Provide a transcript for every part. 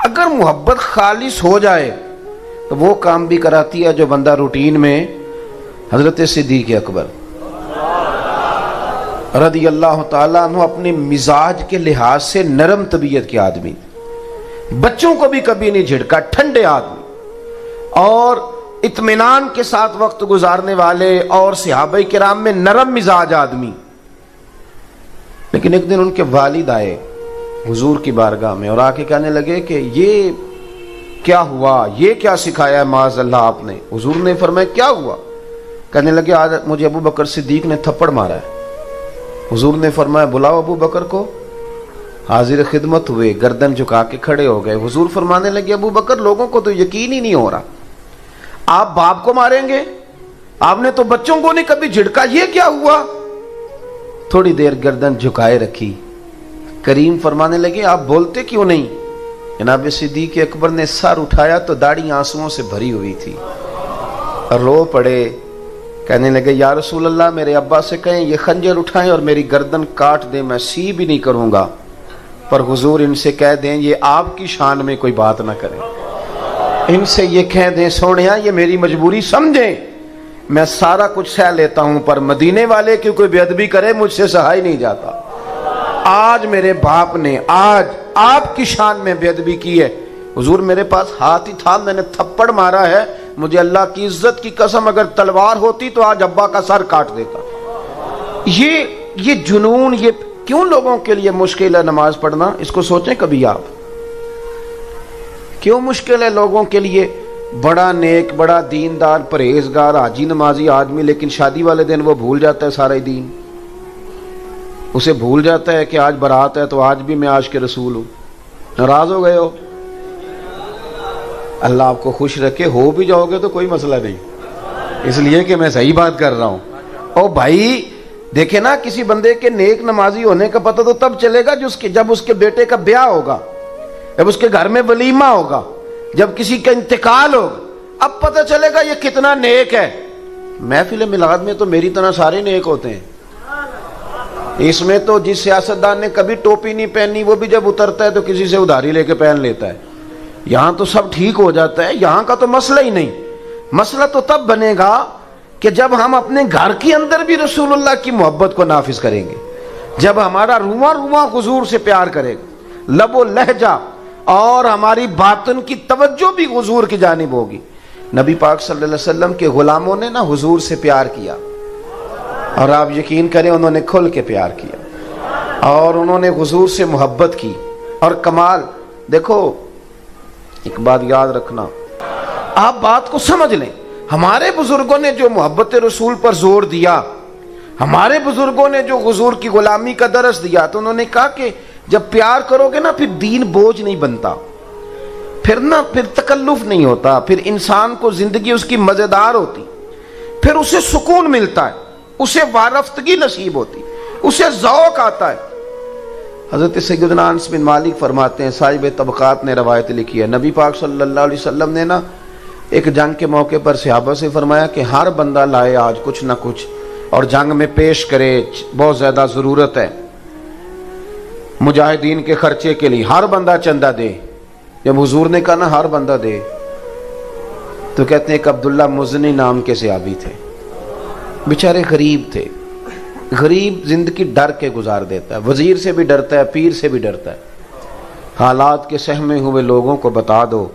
اگر محبت خالص ہو جائے تو وہ کام بھی کراتی ہے جو بندہ روٹین میں. حضرت صدیق اکبر رضی اللہ تعالیٰ عنہ اپنے مزاج کے لحاظ سے نرم طبیعت کے آدمی، بچوں کو بھی کبھی نہیں جھڑکا، ٹھنڈے آدمی اور اطمینان کے ساتھ وقت گزارنے والے، اور صحابہ کرام میں نرم مزاج آدمی. لیکن ایک دن ان کے والد آئے حضور کی بارگاہ میں اور آ کے کہنے لگے کہ یہ کیا ہوا، یہ کیا سکھایا ہے معاذ اللہ آپ نے؟ حضور نے فرمایا کیا ہوا؟ کہنے لگے آج مجھے ابو بکر صدیق نے تھپڑ مارا ہے. حضور نے فرمایا بلاؤ ابو بکر کو. حاضر خدمت ہوئے، گردن جھکا کے کھڑے ہو گئے. حضور فرمانے لگے ابو بکر لوگوں کو تو یقین ہی نہیں ہو رہا، آپ باپ کو ماریں گے؟ آپ نے تو بچوں کو نہیں کبھی جھڑکا، یہ کیا ہوا؟ تھوڑی دیر گردن جھکائے رکھی. کریم فرمانے لگے آپ بولتے کیوں نہیں؟ جناب صدیق اکبر نے سر اٹھایا تو داڑھی آنسوؤں سے بھری ہوئی تھی، رو پڑے. کہنے لگے یا رسول اللہ میرے ابا سے کہیں یہ خنجر اٹھائیں اور میری گردن کاٹ دیں، میں سی بھی نہیں کروں گا، پر حضور ان سے کہہ دیں یہ آپ کی شان میں کوئی بات نہ کریں، ان سے یہ کہہ دیں سونیا یہ میری مجبوری سمجھیں، میں سارا کچھ سہ لیتا ہوں پر مدینے والے کی کوئی بے ادبی کرے مجھ سے سہا ہی نہیں جاتا. آج میرے باپ نے آج آپ کی شان میں بے ادبی کی ہے. حضور میرے پاس ہاتھ ہی تھا، میں نے تھپڑ مارا ہے، مجھے اللہ کی عزت کی قسم اگر تلوار ہوتی تو آج ابا کا سر کاٹ دیتا. یہ جنون، یہ کیوں لوگوں کے لیے مشکل ہے نماز پڑھنا؟ اس کو سوچیں کبھی آپ، کیوں مشکل ہے لوگوں کے لیے؟ بڑا نیک، بڑا دیندار، پرہیزگار، حاجی نمازی آدمی، لیکن شادی والے دن وہ بھول جاتا ہے سارا دین. اسے بھول جاتا ہے کہ آج برات ہے تو آج بھی میں عاشق رسول ہوں. ناراض ہو گئے ہو؟ اللہ آپ کو خوش رکھے، ہو بھی جاؤ گے تو کوئی مسئلہ نہیں، اس لیے کہ میں صحیح بات کر رہا ہوں. او بھائی دیکھیں نا، کسی بندے کے نیک نمازی ہونے کا پتہ تو تب چلے گا جب اس کے بیٹے کا بیاہ ہوگا، جب اس کے گھر میں ولیمہ ہوگا، جب کسی کا انتقال ہوگا، اب پتہ چلے گا یہ کتنا نیک ہے. محفل میلاد میں تو میری طرح سارے نیک ہوتے ہیں. اس میں تو جس سیاستدان نے کبھی ٹوپی نہیں پہنی وہ بھی جب اترتا ہے تو کسی سے ادھاری لے کے پہن لیتا ہے. یہاں تو سب ٹھیک ہو جاتا ہے، یہاں کا تو مسئلہ ہی نہیں. مسئلہ تو تب بنے گا کہ جب ہم اپنے گھر کے اندر بھی رسول اللہ کی محبت کو نافذ کریں گے، جب ہمارا رواں رواں حضور سے پیار کرے گا، لب و لہجہ اور ہماری باطن کی توجہ بھی حضور کی جانب ہوگی. نبی پاک صلی اللہ علیہ وسلم کے غلاموں نے نا حضور سے پیار کیا، اور آپ یقین کریں انہوں نے کھل کے پیار کیا اور انہوں نے حضور سے محبت کی. اور کمال دیکھو، ایک بات یاد رکھنا، آپ بات کو سمجھ لیں، ہمارے بزرگوں نے جو محبت رسول پر زور دیا، ہمارے بزرگوں نے جو حضور کی غلامی کا درس دیا، تو انہوں نے کہا کہ جب پیار کرو گے نا پھر دین بوجھ نہیں بنتا، پھر تکلف نہیں ہوتا، پھر انسان کو زندگی اس کی مزیدار ہوتی، پھر اسے سکون ملتا ہے، اسے وارفتگی نصیب ہوتی، اسے ذوق آتا ہے. حضرت سیدنا انس بن مالک فرماتے ہیں، صاحب طبقات نے روایت لکھی ہے، نبی پاک صلی اللہ علیہ وسلم نے نا ایک جنگ کے موقع پر صحابہ سے فرمایا کہ ہر بندہ لائے آج کچھ نہ کچھ اور جنگ میں پیش کرے، بہت زیادہ ضرورت ہے مجاہدین کے خرچے کے لیے، ہر بندہ چندہ دے. جب حضور نے کہا نا ہر بندہ دے، تو کہتے ہیں کہ عبداللہ مزنی نام کے صحابی تھے، بیچارے غریب تھے. غریب زندگی ڈر کے گزار دیتا ہے، وزیر سے بھی ڈرتا ہے، پیر سے بھی ڈرتا ہے. حالات کے سہمے ہوئے لوگوں کو بتا دو،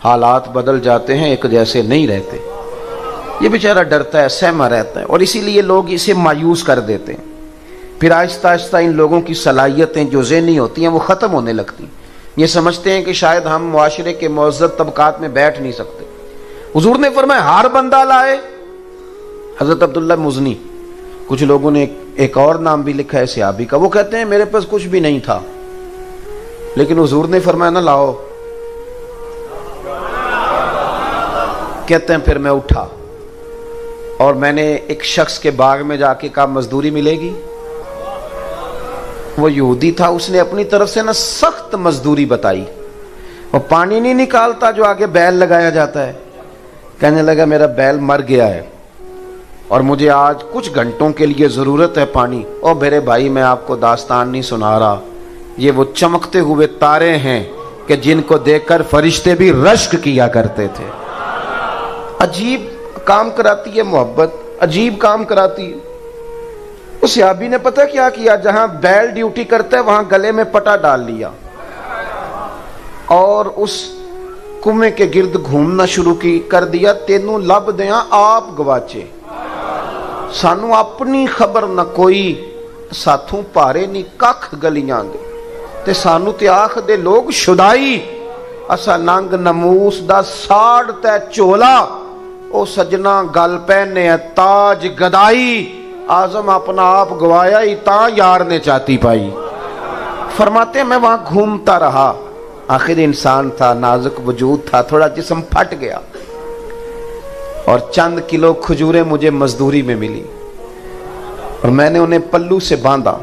حالات بدل جاتے ہیں، ایک جیسے نہیں رہتے. یہ بیچارہ ڈرتا ہے، سہما رہتا ہے، اور اسی لیے لوگ اسے مایوس کر دیتے ہیں. پھر آہستہ آہستہ ان لوگوں کی صلاحیتیں جو ذہنی ہوتی ہیں وہ ختم ہونے لگتی ہیں. یہ سمجھتے ہیں کہ شاید ہم معاشرے کے معزز طبقات میں بیٹھ نہیں سکتے. حضور نے فرمایا ہر بندہ لائے. حضرت عبداللہ مزنی، کچھ لوگوں نے ایک اور نام بھی لکھا ہے صحابی کا، وہ کہتے ہیں میرے پاس کچھ بھی نہیں تھا، لیکن حضور نے فرمایا نہ لاؤ. کہتے ہیں پھر میں اٹھا اور میں نے ایک شخص کے باغ میں جا کے کہا مزدوری ملے گی. وہ یہودی تھا، اس نے اپنی طرف سے نا سخت مزدوری بتائی. وہ پانی نہیں نکالتا جو آگے بیل لگایا جاتا ہے. کہنے لگا میرا بیل مر گیا ہے اور مجھے آج کچھ گھنٹوں کے لیے ضرورت ہے پانی. اور میرے بھائی میں آپ کو داستان نہیں سنا رہا، یہ وہ چمکتے ہوئے تارے ہیں کہ جن کو دیکھ کر فرشتے بھی رشک کیا کرتے تھے. عجیب کام کراتی ہے محبت, عجیب کام کراتی ہے. اس صحابی نے پتہ کیا کیا, جہاں بیل ڈیوٹی کرتا ہے وہاں گلے میں پٹا ڈال لیا اور اس کنویں کے گرد گھومنا شروع کر دیا. تینوں لب دیاں آپ گواچے, سانو اپنی خبر نہ کوئی, ساتھوں پارے نہیں ککھ گلیاں دے, تے سانو تے آخ دے لوگ شدائی. اسا ننگ نموس دا ساڑ تے چولا, او سجنا گل پہنے تاج گدائی. آزم اپنا آپ گوایا ہی تا یار نے چاہتی پائی. فرماتے میں وہاں گھومتا رہا, آخر انسان تھا, نازک وجود تھا, تھوڑا جسم پھٹ گیا اور چند کلو کھجوریں مجھے مزدوری میں ملی اور میں نے انہیں پلو سے باندھا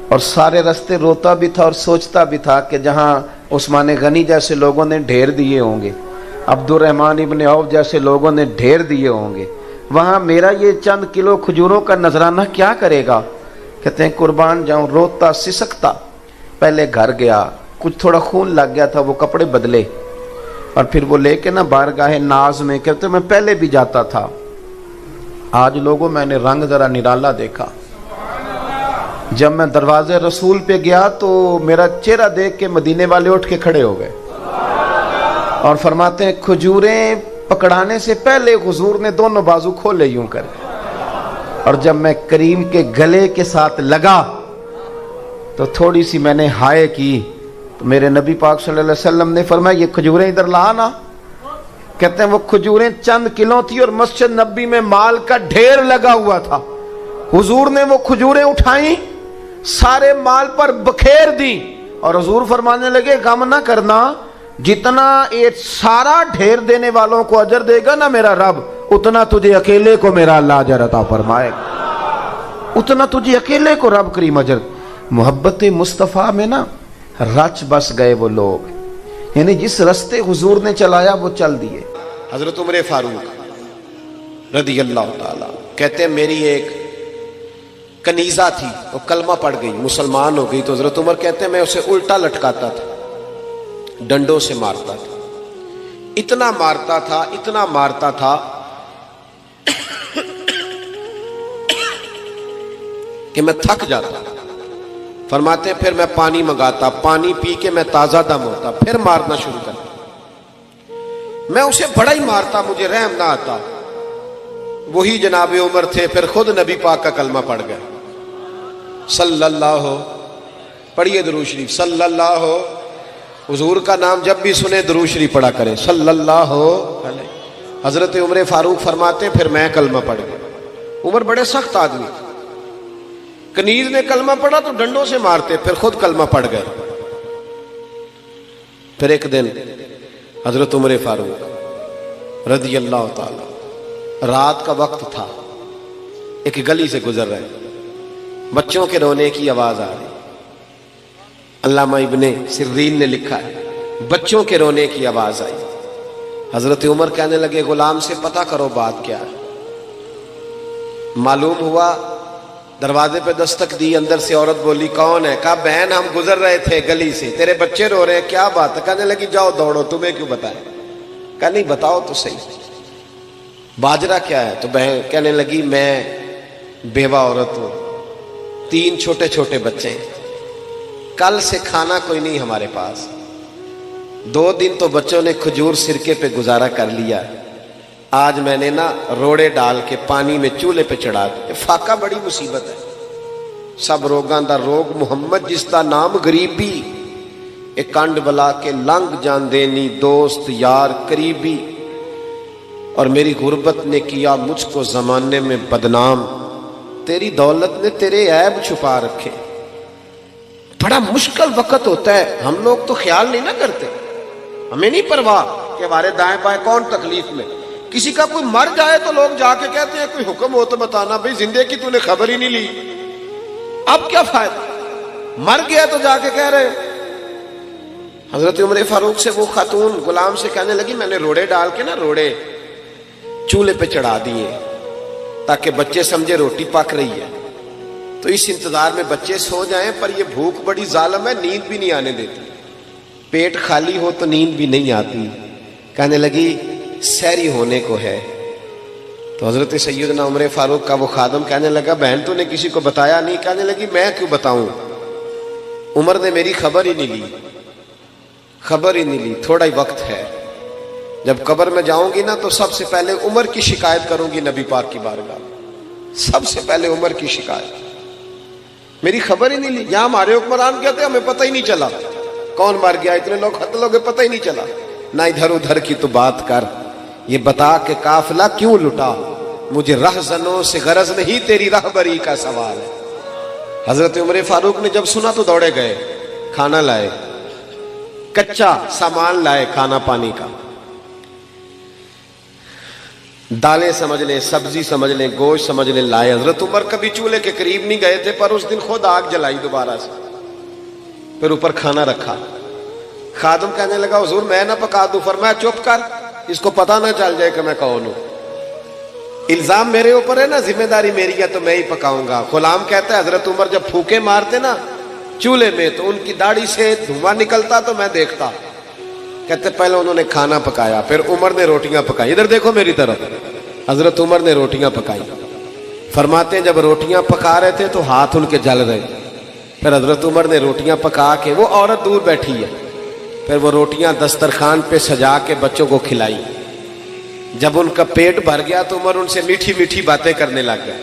اور سارے رستے روتا بھی تھا اور سوچتا بھی تھا کہ جہاں عثمان غنی جیسے لوگوں نے ڈھیر دیے ہوں گے, عبد الرحمن ابن عوف جیسے لوگوں نے ڈھیر دیے ہوں گے, وہاں میرا یہ چند کلو کھجوروں کا نذرانہ کیا کرے گا. کہتے ہیں قربان جاؤں, روتا سسکتا پہلے گھر گیا, کچھ تھوڑا خون لگ گیا تھا, وہ کپڑے بدلے اور پھر وہ لے کے نا بارگاہ ناز میں, کہتے میں پہلے بھی جاتا تھا, آج لوگوں میں نے رنگ ذرا نرالا دیکھا. جب میں دروازے رسول پہ گیا تو میرا چہرہ دیکھ کے مدینے والے اٹھ کے کھڑے ہو گئے اور فرماتے ہیں کھجوریں پکڑانے سے پہلے حضور نے دونوں بازو کھولے یوں کر, اور جب میں کریم کے گلے کے ساتھ لگا تو تھوڑی سی میں نے ہائے کی, تو میرے نبی پاک صلی اللہ علیہ وسلم نے فرمایا یہ کھجوریں ادھر لا نا. کہتے ہیں وہ کھجوریں چند کلو تھی اور مسجد نبی میں مال کا ڈھیر لگا ہوا تھا. حضور نے وہ کھجوریں اٹھائیں, سارے مال پر بکھیر دی اور حضور فرمانے لگے غم نہ کرنا, جتنا یہ سارا ڈھیر دینے والوں کو اجر دے گا نا میرا رب, اتنا تجھے اکیلے کو میرا اللہ اجر عطا فرمائے گا, اتنا تجھے اکیلے کو رب کریم اجر. محبت مصطفیٰ میں نا رچ بس گئے وہ لوگ, یعنی جس رستے حضور نے چلایا وہ چل دیے. حضرت عمر فاروق رضی اللہ تعالی کہتے ہیں میری ایک کنیزہ تھی, وہ کلمہ پڑھ گئی, مسلمان ہو گئی, تو حضرت عمر کہتے ہیں میں اسے الٹا لٹکاتا تھا, ڈنڈوں سے مارتا تھا, اتنا مارتا تھا, اتنا مارتا تھا کہ میں تھک جاتا. فرماتے ہیں پھر میں پانی منگاتا, پانی پی کے میں تازہ دم ہوتا, پھر مارنا شروع کرتا. میں اسے بڑا ہی مارتا, مجھے رحم نہ آتا. وہی جناب عمر تھے, پھر خود نبی پاک کا کلمہ پڑھ گئے, صلی اللہ, پڑھیے درود شریف, صلی اللہ, حضور کا نام جب بھی سنے درود شریف پڑھا کریں, صلی اللہ علیہ. حضرت عمر فاروق فرماتے ہیں پھر میں کلمہ پڑھ گیا. عمر بڑے سخت آدمی, کنیز نے کلمہ پڑھا تو ڈنڈوں سے مارتے, پھر خود کلمہ پڑھ گئے. پھر ایک دن حضرت عمر فاروق رضی اللہ تعالی, رات کا وقت تھا, ایک گلی سے گزر رہے, بچوں کے رونے کی آواز آ رہی. علامہ ابن سرین نے لکھا ہے بچوں کے رونے کی آواز آئی. حضرت عمر کہنے لگے غلام سے پتہ کرو بات کیا ہے. معلوم ہوا, دروازے پہ دستک دی, اندر سے عورت بولی کون ہے؟ کہا بہن ہم گزر رہے تھے گلی سے, تیرے بچے رو رہے ہیں, کیا بات ہے؟ کہنے لگی جاؤ دوڑو, تمہیں کیوں بتائیں؟ کہا نہیں بتاؤ تو صحیح, باجرہ کیا ہے؟ تو بہن کہنے لگی میں بیوہ عورت ہوں, 3 چھوٹے چھوٹے بچے ہیں, کل سے کھانا کوئی نہیں ہمارے پاس, 2 دن تو بچوں نے کھجور سرکے پہ گزارا کر لیا, آج میں نے نا روڑے ڈال کے پانی میں چولہے پہ چڑھا دیا. فاقہ بڑی مصیبت ہے, سب روگاں دا روگ محمد جس دا نام غریبی, ایک کنڈ بلا کے لنگ جان دینی دوست یار قریبی, اور میری غربت نے کیا مجھ کو زمانے میں بدنام, تیری دولت نے تیرے عیب چھپا رکھے. بڑا مشکل وقت ہوتا ہے, ہم لوگ تو خیال نہیں نہ کرتے, ہمیں نہیں پرواہ کہ ہمارے دائیں بائیں کون تکلیف میں. کسی کا کوئی مر جائے تو لوگ جا کے کہتے ہیں کوئی حکم ہو تو بتانا, بھئی زندے کی تو نے خبر ہی نہیں لی, اب کیا فائدہ, مر گیا تو جا کے کہہ رہے. حضرت عمر فاروق سے وہ خاتون غلام سے کہنے لگی میں نے روڑے ڈال کے نا روڑے چولہے پہ چڑھا دیے تاکہ بچے سمجھے روٹی پک رہی ہے, تو اس انتظار میں بچے سو جائیں, پر یہ بھوک بڑی ظالم ہے, نیند بھی نہیں آنے دیتی. پیٹ خالی ہو تو نیند بھی نہیں آتی. کہنے لگی سحری ہونے کو ہے. تو حضرت سیدنا عمر فاروق کا وہ خادم کہنے لگا بہن تو نے کسی کو بتایا نہیں؟ کہنے لگی میں کیوں بتاؤں، عمر نے میری خبر ہی نہیں لی. تھوڑا ہی وقت ہے، جب قبر میں جاؤں گی نا تو سب سے پہلے عمر کی شکایت کروں گی نبی پاک کی بارگاہ میں. سب سے پہلے عمر کی شکایت. میری خبر ہی نہیں لی. یہاں ہمارے حکمران کہتے ہمیں پتہ ہی نہیں چلا کون مر گیا، اتنے لوگ قتل ہو گئے پتہ ہی نہیں چلا. نہ ادھر ادھر کی تو بات کر، یہ بتا کہ قافلہ کیوں لٹا. مجھے رہزنوں سے غرض نہیں، تیری راہبری کا سوال ہے. حضرت عمر فاروق نے جب سنا تو دوڑے گئے، کھانا لائے، کچا سامان لائے، کھانا پانی کا، دالیں سمجھ لیں، سبزی سمجھ لیں، گوشت سمجھ لیں، لائے. حضرت عمر کبھی چولہے کے قریب نہیں گئے تھے، پر اس دن خود آگ جلائی دوبارہ سے، پھر اوپر کھانا رکھا. خادم کہنے لگا حضور میں نہ پکا دوں. فرمایا چپ کر، اس کو پتہ نہ چل جائے کہ میں کون ہوں. الزام میرے اوپر ہے نا، ذمہ داری میری ہے تو میں ہی پکاؤں گا. غلام کہتا ہے حضرت عمر جب پھوکے مارتے نا چولہے میں تو ان کی داڑھی سے دھواں نکلتا تو میں دیکھتا. کہتے پہلے انہوں نے کھانا پکایا، پھر عمر نے روٹیاں پکائی. ادھر دیکھو میری طرف، حضرت عمر نے روٹیاں پکائی. فرماتے ہیں جب روٹیاں پکا رہے تھے تو ہاتھ ان کے جل رہے. پھر حضرت عمر نے روٹیاں پکا کے، وہ عورت دور بیٹھی ہے، پھر وہ روٹیاں دسترخوان پہ سجا کے بچوں کو کھلائی. جب ان کا پیٹ بھر گیا تو عمر ان سے میٹھی میٹھی باتیں کرنے لگ گئے.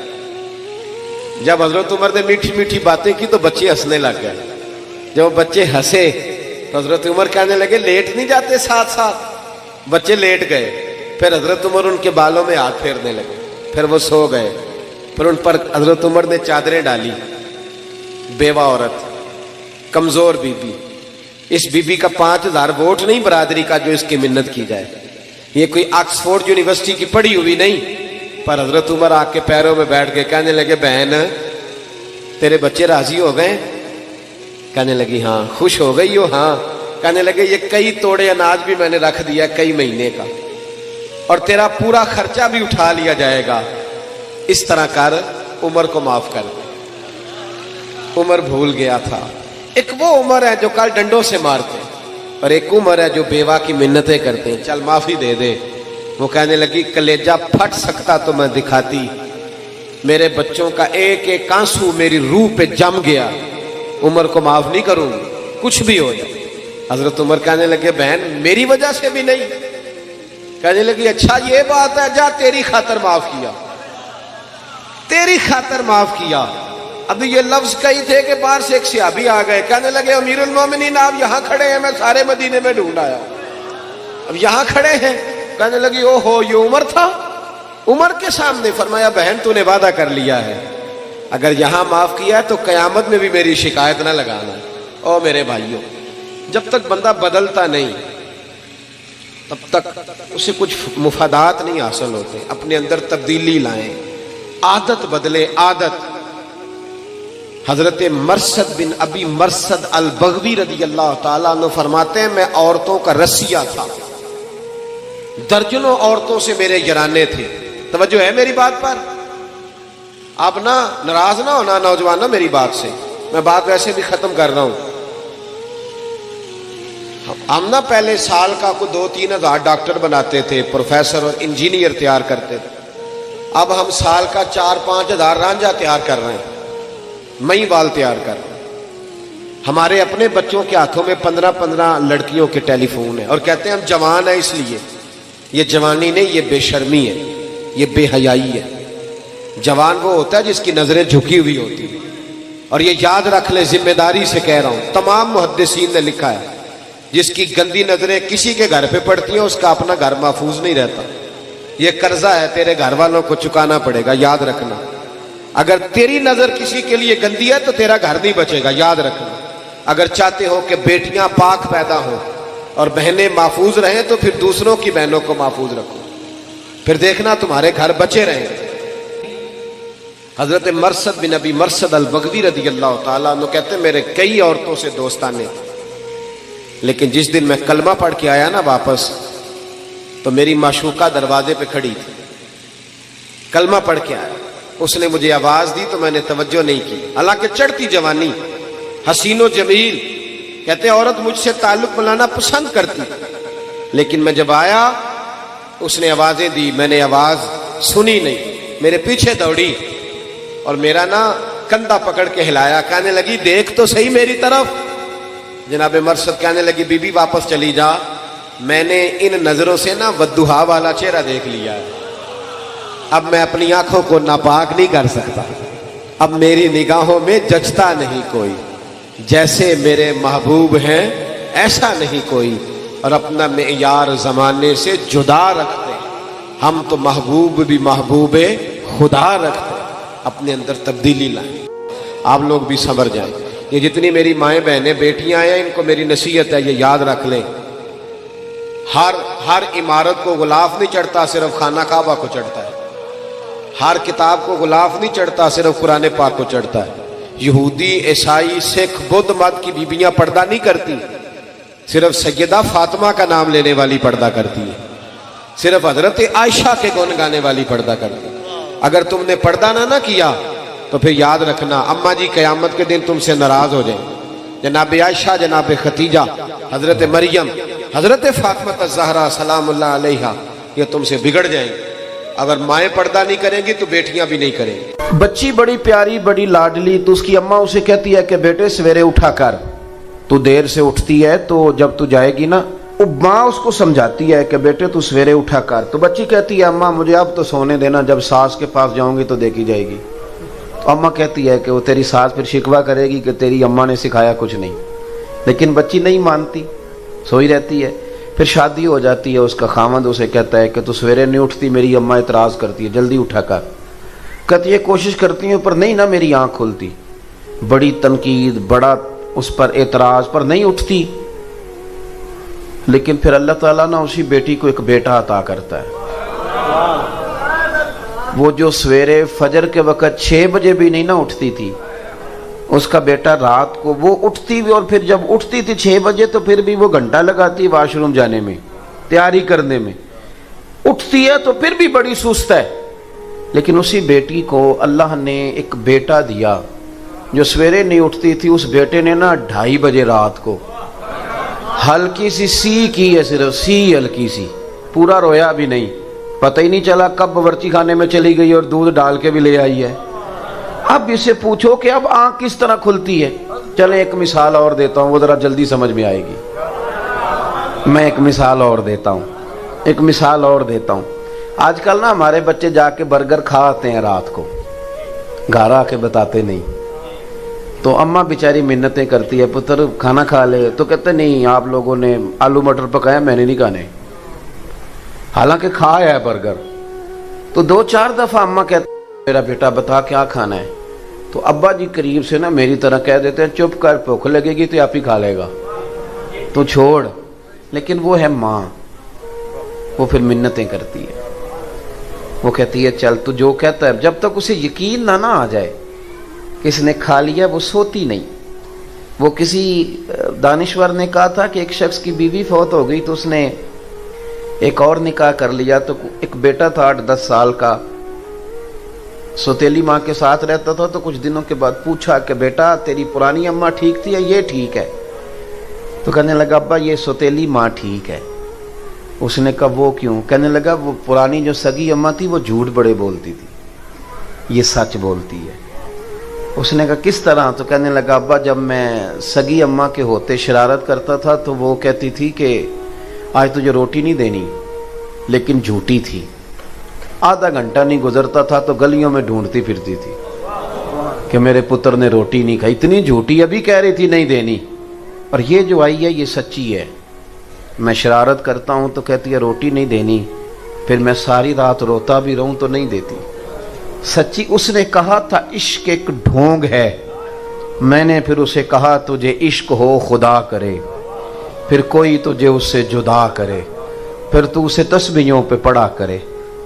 جب حضرت عمر نے میٹھی میٹھی باتیں کی تو بچے ہنسنے لگ گئے. جب بچے ہنسے تو حضرت عمر کہنے لگے لیٹ نہیں جاتے ساتھ ساتھ؟ بچے لیٹ گئے. پھر حضرت عمر ان کے بالوں میں ہاتھ پھیرنے لگے، پھر وہ سو گئے. پھر ان پر حضرت عمر نے چادریں ڈالی. بیوہ عورت، کمزور بی بی. اس بی بی کا 5000 ووٹ نہیں برادری کا جو اس کی منت کی جائے. یہ کوئی آکسفورڈ یونیورسٹی کی پڑھی ہوئی نہیں. پر حضرت عمر آ کے پیروں میں بیٹھ گئے. کہنے لگے بہن تیرے بچے راضی ہو گئے؟ کہنے لگی ہاں. خوش ہو گئی ہو؟ ہاں. کہنے لگے یہ کئی توڑے اناج بھی میں نے رکھ دیا کئی مہینے کا، اور تیرا پورا خرچہ بھی اٹھا لیا جائے گا. اس طرح کر، عمر کو معاف کر دے. عمر بھول گیا تھا. ایک وہ عمر ہے جو کل ڈنڈوں سے مارتے، اور ایک عمر ہے جو بیوہ کی منتیں کرتے ہیں چل معافی دے دے. وہ کہنے لگی کلیجہ پھٹ سکتا تو میں دکھاتی. میرے بچوں کا ایک ایک آنسو میری روح پہ جم گیا. عمر کو معاف نہیں کروں گی کچھ بھی ہو جائے. حضرت عمر کہنے لگے بہن میری وجہ سے بھی نہیں. کہنے لگی اچھا یہ بات ہے، جا تیری خاطر معاف کیا، تیری خاطر معاف کیا. ابھی یہ لفظ کہی تھے کہ باہر سے ایک صحابی آ گئے. کہنے لگے امیر المومنین آپ یہاں کھڑے ہیں، میں سارے مدینے میں ڈھونڈ آیا، اب یہاں کھڑے ہیں. کہنے لگی او ہو یہ عمر تھا. عمر کے سامنے فرمایا بہن تو نے وعدہ کر لیا ہے، اگر یہاں معاف کیا ہے تو قیامت میں بھی میری شکایت نہ لگانا. او میرے بھائیوں، جب تک بندہ بدلتا نہیں تب تک اسے کچھ مفادات نہیں حاصل ہوتے. اپنے اندر تبدیلی لائیں، عادت بدلے، عادت. حضرت مرثد بن ابی مرثد البغوی رضی اللہ تعالیٰ عنہ فرماتے ہیں میں عورتوں کا رسیہ تھا، درجنوں عورتوں سے میرے یرانے تھے. توجہ ہے میری بات پر؟ آپ نہ ناراض نہ ہونا نوجوانوں میری بات سے، میں بات ویسے بھی ختم کر رہا ہوں. ہم نہ پہلے سال کا کوئی 2-3 ہزار ڈاکٹر بناتے تھے، پروفیسر اور انجینئر تیار کرتے تھے. اب ہم سال کا 4-5 ہزار رانجھا تیار کر رہے ہیں، مئی بال تیار کر رہے ہیں. ہمارے اپنے بچوں کے ہاتھوں میں 15 لڑکیوں کے ٹیلی فون ہیں، اور کہتے ہیں ہم جوان ہیں اس لیے. یہ جوانی نہیں، یہ بے شرمی ہے، یہ بے حیائی ہے. جوان وہ ہوتا ہے جس کی نظریں جھکی ہوئی ہوتی ہیں. اور یہ یاد رکھ لیں، ذمہ داری سے کہہ رہا ہوں، تمام محدثین نے لکھا ہے جس کی گندی نظریں کسی کے گھر پہ پڑتی ہیں اس کا اپنا گھر محفوظ نہیں رہتا. یہ قرضہ ہے، تیرے گھر والوں کو چکانا پڑے گا، یاد رکھنا. اگر تیری نظر کسی کے لیے گندی ہے تو تیرا گھر نہیں بچے گا، یاد رکھنا. اگر چاہتے ہو کہ بیٹیاں پاک پیدا ہوں اور بہنیں محفوظ رہیں تو پھر دوسروں کی بہنوں کو محفوظ رکھو، پھر دیکھنا تمہارے گھر بچے رہیں. حضرت مرثد بن ابی مرثد البغوی رضی اللہ تعالیٰ عنہ کہتے ہیں میرے کئی عورتوں سے دوستانے تھے، لیکن جس دن میں کلمہ پڑھ کے آیا نا واپس تو میری معشوقہ دروازے پہ کھڑی تھی. کلمہ پڑھ کے آیا، اس نے مجھے آواز دی تو میں نے توجہ نہیں کی. حالانکہ چڑھتی جوانی، حسین و جمیل، کہتے عورت مجھ سے تعلق بنانا پسند کرتی، لیکن میں جب آیا اس نے آوازیں دی، میں نے آواز سنی نہیں، میرے پیچھے دوڑی اور میرا نا کندھا پکڑ کے ہلایا، کہنے لگی دیکھ تو صحیح میری طرف۔ جناب مرشد کہنے لگی بی بی واپس چلی جا، میں نے ان نظروں سے نا والضحیٰ والا چہرہ دیکھ لیا ہے، اب میں اپنی آنکھوں کو ناپاک نہیں کر سکتا، اب میری نگاہوں میں جچتا نہیں کوئی، جیسے میرے محبوب ہیں ایسا نہیں کوئی، اور اپنا معیار زمانے سے جدا رکھتے ہیں، ہم تو محبوب بھی محبوب خدا رکھتے ہیں، اپنے اندر تبدیلی لائیں۔ آپ لوگ بھی سمجھ جائیں، یہ جتنی میری مائیں بہنیں بیٹیاں ہیں ان کو میری نصیحت ہے، یہ یاد رکھ لیں، ہر عمارت کو غلاف نہیں چڑھتا، صرف خانہ کعبہ کو چڑھتا ہے، ہر کتاب کو غلاف نہیں چڑھتا، صرف قرآن پاک کو چڑھتا ہے۔ یہودی، عیسائی، سکھ، بدھ مت کی بیویاں پردہ نہیں کرتی، صرف سیدہ فاطمہ کا نام لینے والی پردہ کرتی ہے، صرف حضرت عائشہ کے گن گانے والی پردہ کرتی ہے۔ اگر تم نے پردہ نہ کیا تو پھر یاد رکھنا اماں جی قیامت کے دن تم سے ناراض ہو جائیں، جناب عائشہ، جناب ختیجہ، حضرت مریم، حضرت فاطمہ الزہرا سلام اللہ علیہا، یہ تم سے بگڑ جائیں گے۔ اگر مائیں پردہ نہیں کریں گی تو بیٹیاں بھی نہیں کریں گی۔ بچی بڑی پیاری، بڑی لاڈلی، تو اس کی اماں اسے کہتی ہے کہ بیٹے سویرے اٹھا کر، تو دیر سے اٹھتی ہے تو جب تو جائے گی نا، ماں اس کو سمجھاتی ہے کہ بیٹے تو سویرے اٹھا کر، تو بچی کہتی ہے اماں مجھے اب تو سونے دینا، جب ساس کے پاس جاؤں گی تو دیکھی جائے گی۔ تو اماں کہتی ہے کہ وہ تیری ساس پھر شکوہ کرے گی کہ تیری اماں نے سکھایا کچھ نہیں، لیکن بچی نہیں مانتی، سوئی رہتی ہے۔ پھر شادی ہو جاتی ہے، اس کا خاوند اسے کہتا ہے کہ تو سویرے نہیں اٹھتی، میری اماں اعتراض کرتی ہے جلدی اٹھا کر، کہتی ہے کوشش کرتی ہوں پر نہیں نا میری آنکھ کھلتی، بڑی تنقید، بڑا اس پر اعتراض، پر نہیں اٹھتی۔ لیکن پھر اللہ تعالیٰ نا اسی بیٹی کو ایک بیٹا عطا کرتا ہے، وہ جو سویرے فجر کے وقت 6 بجے بھی نہیں نہ اٹھتی تھی، اس کا بیٹا رات کو وہ اٹھتی بھی، اور پھر جب اٹھتی تھی 6 بجے تو پھر بھی وہ گھنٹہ لگاتی واش روم جانے میں، تیاری کرنے میں، اٹھتی ہے تو پھر بھی بڑی سست ہے، لیکن اسی بیٹی کو اللہ نے ایک بیٹا دیا جو سویرے نہیں اٹھتی تھی، اس بیٹے نے نا 2:30 بجے رات کو ہلکی سی سی کی ہے، صرف سی ہلکی سی، پورا رویا بھی نہیں، پتہ ہی نہیں چلا کب باورچی خانے میں چلی گئی اور دودھ ڈال کے بھی لے آئی ہے۔ اب اسے پوچھو کہ اب آنکھ کس طرح کھلتی ہے، چلیں ایک مثال اور دیتا ہوں، وہ ذرا جلدی سمجھ میں آئے گی۔ میں ایک مثال اور دیتا ہوں۔ آج کل نا ہمارے بچے جا کے برگر کھا آتے ہیں رات کو، گھر آ کے بتاتے نہیں، تو اماں بیچاری منتیں کرتی ہے پتر کھانا کھا لے، تو کہتے نہیں آپ لوگوں نے آلو مٹر پکایا، میں نے نہیں کھانے، حالانکہ کھایا ہے برگر۔ تو 2-4 دفعہ اماں کہتے میرا بیٹا بتا کیا کھانا ہے، تو ابا جی قریب سے نا میری طرح کہہ دیتے ہیں چپ کر، بھوک لگے گی تو آپ ہی کھا لے گا، تو چھوڑ۔ لیکن وہ ہے ماں، وہ پھر منتیں کرتی ہے، وہ کہتی ہے چل تو جو کہتا ہے، جب تک اسے یقین نہ آ جائے کہ اس نے کھا لیا وہ سوتی نہیں۔ وہ کسی دانشور نے کہا تھا کہ ایک شخص کی بیوی فوت ہو گئی تو اس نے ایک اور نکاح کر لیا، تو ایک بیٹا تھا 8-10 سال کا، سوتیلی ماں کے ساتھ رہتا تھا، تو کچھ دنوں کے بعد پوچھا کہ بیٹا تیری پرانی اماں ٹھیک تھی یا یہ ٹھیک ہے؟ تو کہنے لگا ابا یہ سوتیلی ماں ٹھیک ہے۔ اس نے کہا وہ کیوں؟ کہنے لگا وہ پرانی جو سگی اماں تھی وہ جھوٹ بڑے بولتی تھی، یہ سچ بولتی ہے۔ اس نے کہا کس طرح؟ تو کہنے لگا ابا جب میں سگی اماں کے ہوتے شرارت کرتا تھا تو وہ کہتی تھی کہ آج تجھے روٹی نہیں دینی، لیکن جھوٹی تھی، آدھا گھنٹہ نہیں گزرتا تھا تو گلیوں میں ڈھونڈتی پھرتی تھی کہ میرے پتر نے روٹی نہیں کھائی، اتنی جھوٹی، ابھی کہہ رہی تھی نہیں دینی، اور یہ جو آئی ہے یہ سچی ہے، میں شرارت کرتا ہوں تو کہتی ہے روٹی نہیں دینی، پھر میں ساری رات روتا بھی رہوں تو نہیں دیتی، سچی۔ اس نے کہا تھا عشق ایک ڈھونگ ہے، میں نے پھر اسے کہا تجھے عشق ہو خدا کرے، پھر کوئی تجھے اس سے جدا کرے، پھر تو اسے تسبیحوں پہ پڑا کرے،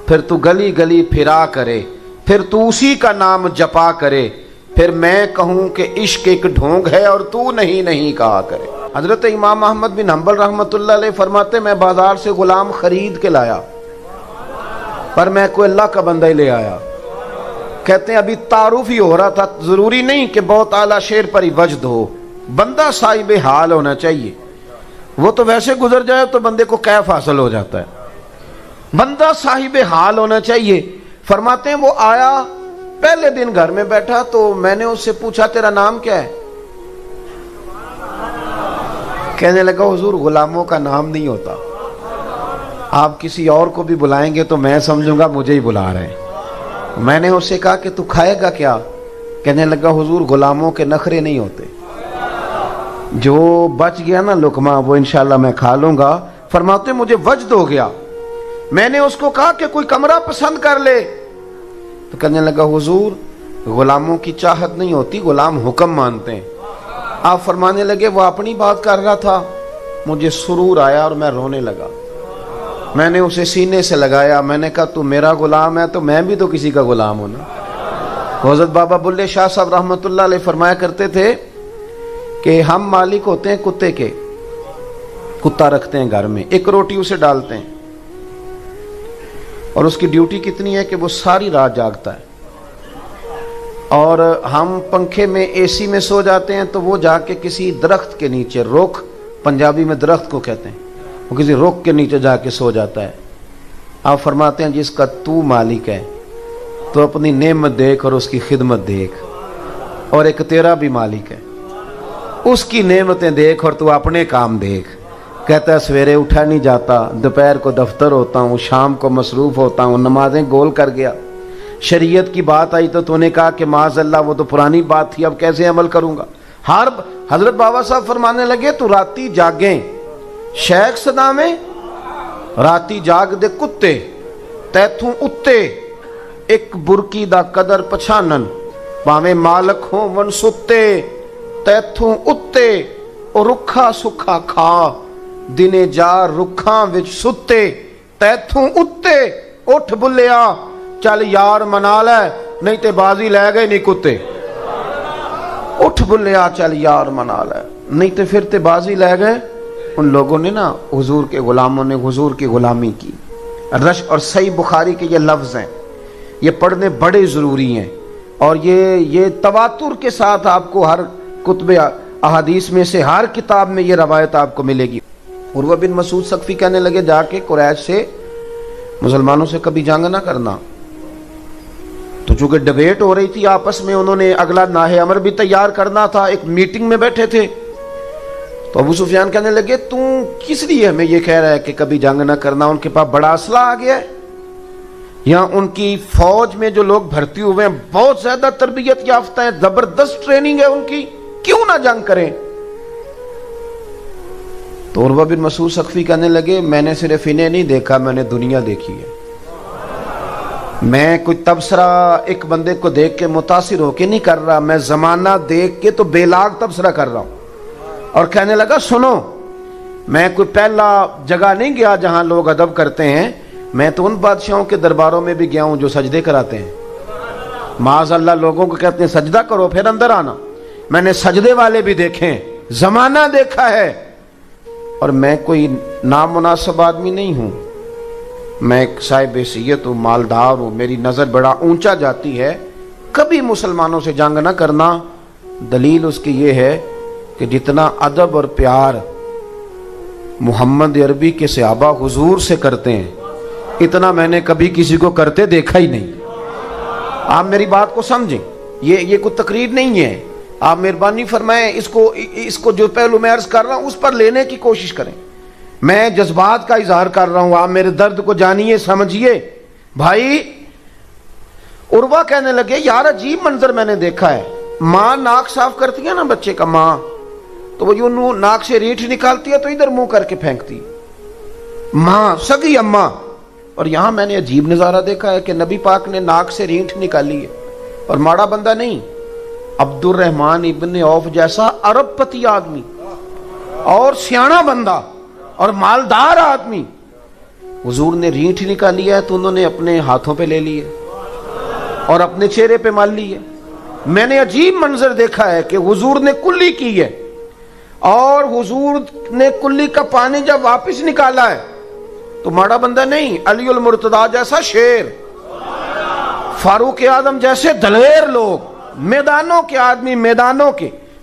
پھر تو گلی گلی پھرا کرے، پھر تو اسی کا نام جپا کرے، پھر میں کہوں کہ عشق ایک ڈھونگ ہے اور تو نہیں کہا کرے۔ حضرت امام احمد بن حنبل رحمۃ اللہ علیہ فرماتے میں بازار سے غلام خرید کے لایا، پر میں کوئی اللہ کا بندہ ہی لے آیا۔ کہتے ہیں ابھی تعارف ہی ہو رہا تھا، ضروری نہیں کہ بہت اعلیٰ شعر پر ہی وجد ہو، بندہ صاحب حال ہونا چاہیے. وہ تو ویسے گزر جائے تو بندے کو کیف حاصل ہو جاتا ہے. بندہ صاحب حال ہونا چاہیے. فرماتے ہیں وہ آیا پہلے دن گھر میں بیٹھا تو میں نے اس سے پوچھا تیرا نام کیا ہے؟ کہنے لگا حضور غلاموں کا نام نہیں ہوتا, آپ کسی اور کو بھی بلائیں گے تو میں سمجھوں گا مجھے ہی بلا رہے ہیں. میں نے اس سے کہا کہ تو کھائے گا کیا؟ کہنے لگا حضور غلاموں کے نخرے نہیں ہوتے, جو بچ گیا نا لقمہ وہ انشاءاللہ میں کھا لوں گا. فرماتے مجھے وجد ہو گیا, میں نے اس کو کہا کہ کوئی کمرہ پسند کر لے, تو کہنے لگا حضور غلاموں کی چاہت نہیں ہوتی, غلام حکم مانتے ہیں. آپ فرمانے لگے وہ اپنی بات کر رہا تھا, مجھے سرور آیا اور میں رونے لگا. میں نے اسے سینے سے لگایا, میں نے کہا تو میرا غلام ہے تو میں بھی تو کسی کا غلام ہوں نا. حضرت بابا بلے شاہ صاحب رحمۃ اللہ علیہ فرمایا کرتے تھے کہ ہم مالک ہوتے ہیں کتے کے, کتا رکھتے ہیں گھر میں, ایک روٹی اسے ڈالتے ہیں اور اس کی ڈیوٹی کتنی ہے کہ وہ ساری رات جاگتا ہے. اور ہم پنکھے میں اے سی میں سو جاتے ہیں تو وہ جا کے کسی درخت کے نیچے, روک پنجابی میں درخت کو کہتے ہیں, وہ کسی روک کے نیچے جا کے سو جاتا ہے. آپ فرماتے ہیں جس کا تو مالک ہے تو اپنی نعمت دیکھ اور اس کی خدمت دیکھ, اور ایک تیرا بھی مالک ہے, اس کی نعمتیں دیکھ اور تو اپنے کام دیکھ. کہتا ہے سویرے اٹھا نہیں جاتا, دوپہر کو دفتر ہوتا ہوں, شام کو مصروف ہوتا ہوں, نمازیں گول کر گیا. شریعت کی بات آئی تو نے کہا کہ معاذ اللہ وہ تو پرانی بات تھی, اب کیسے عمل کروں گا. حضرت بابا صاحب فرمانے لگے تو راتی جاگیں شیخ صدا میں, راتی جاگ دے کتے تیتھوں اتے, ایک برکی دا قدر پچھانن, پاویں مالک ہوں ون ستے تیتھوں اتے, او رکھا سکھا کھا دنے جا رکھاں وچ ستے تیتھوں اتے. اٹھ بلیا چل یار منا لے نہیں تے بازی لے گئے نہیں کتے. اٹھ بلیا چل یار منا لے نہیں تے پھر تے بازی لے گئے. ان لوگوں نے نا حضور کے غلاموں نے حضور کی غلامی کی. رش اور صحیح بخاری کے یہ لفظ ہیں, یہ پڑھنے بڑے ضروری ہیں, اور یہ تواتر کے ساتھ آپ کو ہر کتب احادیث میں سے ہر کتاب میں یہ روایت آپ کو ملے گی. عروہ بن مسعود ثقفی کہنے لگے جا کے قریش سے مسلمانوں سے کبھی جنگ نہ کرنا. تو چونکہ ڈبیٹ ہو رہی تھی آپس میں, انہوں نے اگلا ناہ امر بھی تیار کرنا تھا, ایک میٹنگ میں بیٹھے تھے. تو ابو سفیان کہنے لگے تو کس لیے ہمیں یہ کہہ رہا ہے کہ کبھی جنگ نہ کرنا؟ ان کے پاس بڑا اسلحہ آ گیا ہے, یہاں ان کی فوج میں جو لوگ بھرتی ہوئے ہیں بہت زیادہ تربیت یافتہ ہیں, زبردست ٹریننگ ہے ان کی, کیوں نہ جنگ کریں؟ تو عروہ بن مسعود ثقفی کہنے لگے میں نے صرف انہیں نہیں دیکھا, میں نے دنیا دیکھی ہے. میں کوئی تبصرہ ایک بندے کو دیکھ کے متاثر ہو کے نہیں کر رہا, میں زمانہ دیکھ کے تو بے لاگ تبصرہ کر رہا ہوں. اور کہنے لگا سنو, میں کوئی پہلا جگہ نہیں گیا جہاں لوگ ادب کرتے ہیں, میں تو ان بادشاہوں کے درباروں میں بھی گیا ہوں جو سجدے کراتے ہیں. معاذ اللہ لوگوں کو کہتے ہیں سجدہ کرو پھر اندر آنا, میں نے سجدے والے بھی دیکھے, زمانہ دیکھا ہے. اور میں کوئی نامناسب آدمی نہیں ہوں, میں ایک صاحب حیثیت ہوں, مالدار ہوں, میری نظر بڑا اونچا جاتی ہے. کبھی مسلمانوں سے جنگ نہ کرنا. دلیل اس کی یہ ہے کہ جتنا ادب اور پیار محمد عربی کے صحابہ حضور سے کرتے ہیں اتنا میں نے کبھی کسی کو کرتے دیکھا ہی نہیں. آپ میری بات کو سمجھیں, یہ کوئی تقریر نہیں ہے. آپ مہربانی فرمائیں اس کو جو پہلو میں عرض کر رہا ہوں اس پر لینے کی کوشش کریں. میں جذبات کا اظہار کر رہا ہوں, آپ میرے درد کو جانیے سمجھیے. بھائی عروہ کہنے لگے یار عجیب منظر میں نے دیکھا ہے. ماں ناک صاف کرتی ہے نا بچے کا, ماں تو وہ یوں ناک سے ریٹھ نکالتی ہے تو ادھر منہ کر کے پھینکتی, ماں سگی اماں. اور یہاں میں نے عجیب نظارہ دیکھا ہے کہ نبی پاک نے ناک سے ریٹھ نکالی ہے, اور ماڑا بندہ نہیں, عبد الرحمن ابن عوف جیسا عرب پتی آدمی اور سیاںا بندہ اور مالدار آدمی, حضور نے ریٹھ نکالی ہے تو انہوں نے اپنے ہاتھوں پہ لے لی ہے اور اپنے چہرے پہ مال لی ہے. میں نے عجیب منظر دیکھا ہے کہ حضور نے کلی کی ہے, اور حضور نے کلی کا پانی جب واپس نکالا ہے تو ماڑا بندہ نہیں, علی المرتضیٰ جیسا شیر, فاروق اعظم جیسے دلیر لوگ, میدانوں کے آدمی, میدانوں کے